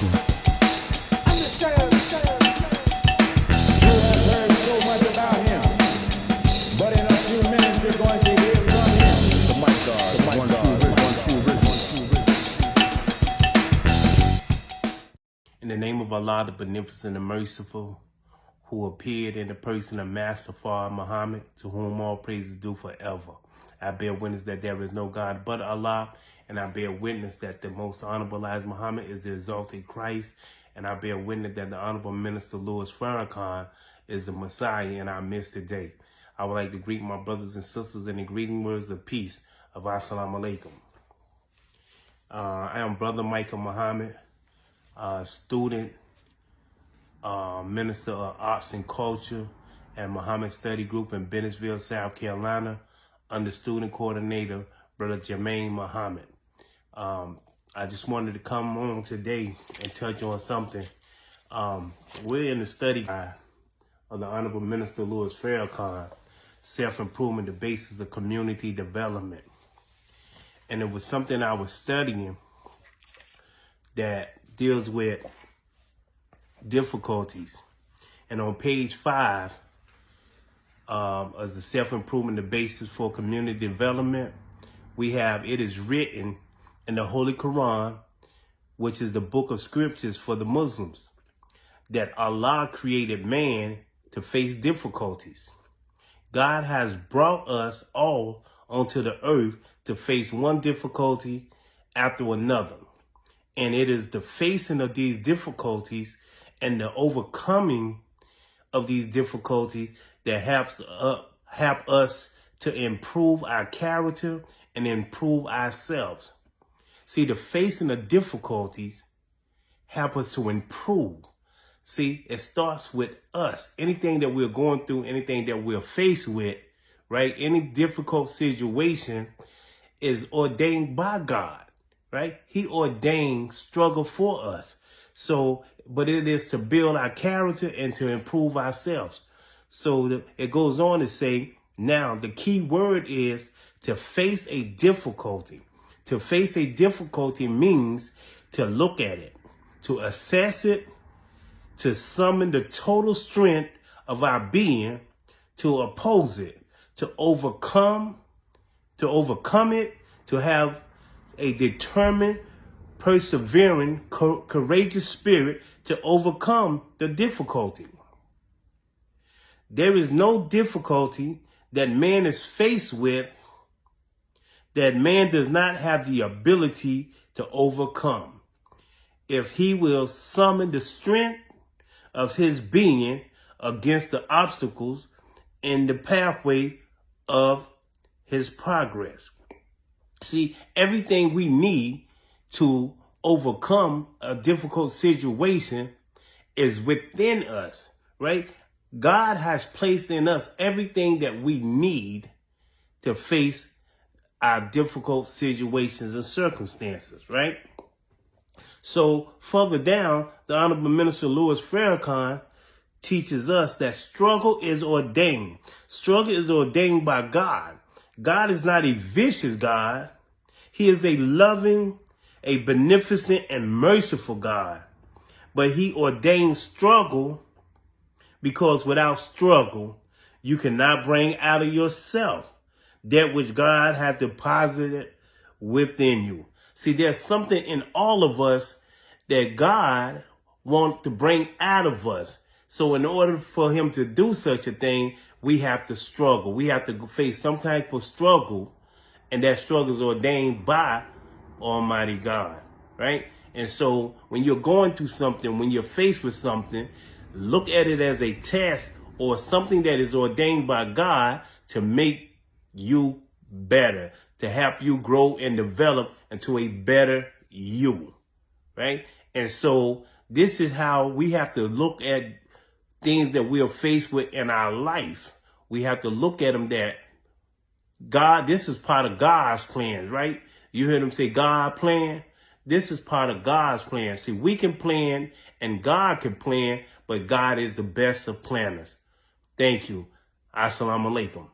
listen. You have heard so much about him, but in a few minutes you're going to hear from him. The MicGod, the MicGod. In the name of Allah, the Beneficent and Merciful, who appeared in the person of Master Muhammad, to whom all praise is due forever. I bear witness that there is no God but Allah, and I bear witness that the most honorable Elijah Muhammad is the exalted Christ, and I bear witness that the Honorable Minister Louis Farrakhan is the Messiah in our midst today. I would like to greet my brothers and sisters in the greeting words of peace of Assalamu Alaikum. I am Brother Michael Muhammad, student, Minister of Arts and Culture at Muhammad Study Group in Bennettsville, South Carolina, under student coordinator, Brother Jermaine Muhammad. I just wanted to come on today and touch on something. We're in the study guide of the Honorable Minister Louis Farrakhan, Self-Improvement, the Basis of Community Development. And it was something I was studying that deals with difficulties. And on page 5 of the Self-Improvement, the Basis for Community Development, we have, it is written in the Holy Quran, which is the book of scriptures for the Muslims, that Allah created man to face difficulties. God has brought us all onto the earth to face one difficulty after another. And it is the facing of these difficulties and the overcoming of these difficulties that help us to improve our character and improve ourselves. See, the facing of difficulties help us to improve. See, it starts with us. Anything that we're going through, anything that we're faced with, right? Any difficult situation is ordained by God, right? He ordained struggle for us. So, but it is to build our character and to improve ourselves. So it goes on to say, now the key word is to face a difficulty. To face a difficulty means to look at it, to assess it, to summon the total strength of our being, to oppose it, to overcome it, to have a determined, persevering, courageous spirit to overcome the difficulty. There is no difficulty that man is faced with that man does not have the ability to overcome, if he will summon the strength of his being against the obstacles in the pathway of his progress. See, everything we need to overcome a difficult situation is within us, right? God has placed in us everything that we need to face our difficult situations and circumstances, right? So further down, the Honorable Minister Louis Farrakhan teaches us that struggle is ordained. Struggle is ordained by God. God is not a vicious God. He is a loving, a beneficent, and merciful God. But he ordained struggle because without struggle, you cannot bring out of yourself that which God has deposited within you. See, there's something in all of us that God wants to bring out of us. So in order for him to do such a thing, we have to struggle. We have to face some type of struggle, and that struggle is ordained by Almighty God, right? And so when you're going through something, when you're faced with something, look at it as a test or something that is ordained by God to make you better, to help you grow and develop into a better you, right? And so this is how we have to look at things that we are faced with in our life. We have to look at them that God, this is part of God's plans, right? You heard them say God plan. This is part of God's plan. See, we can plan and God can plan, but God is the best of planners. Thank you. Assalamu alaikum.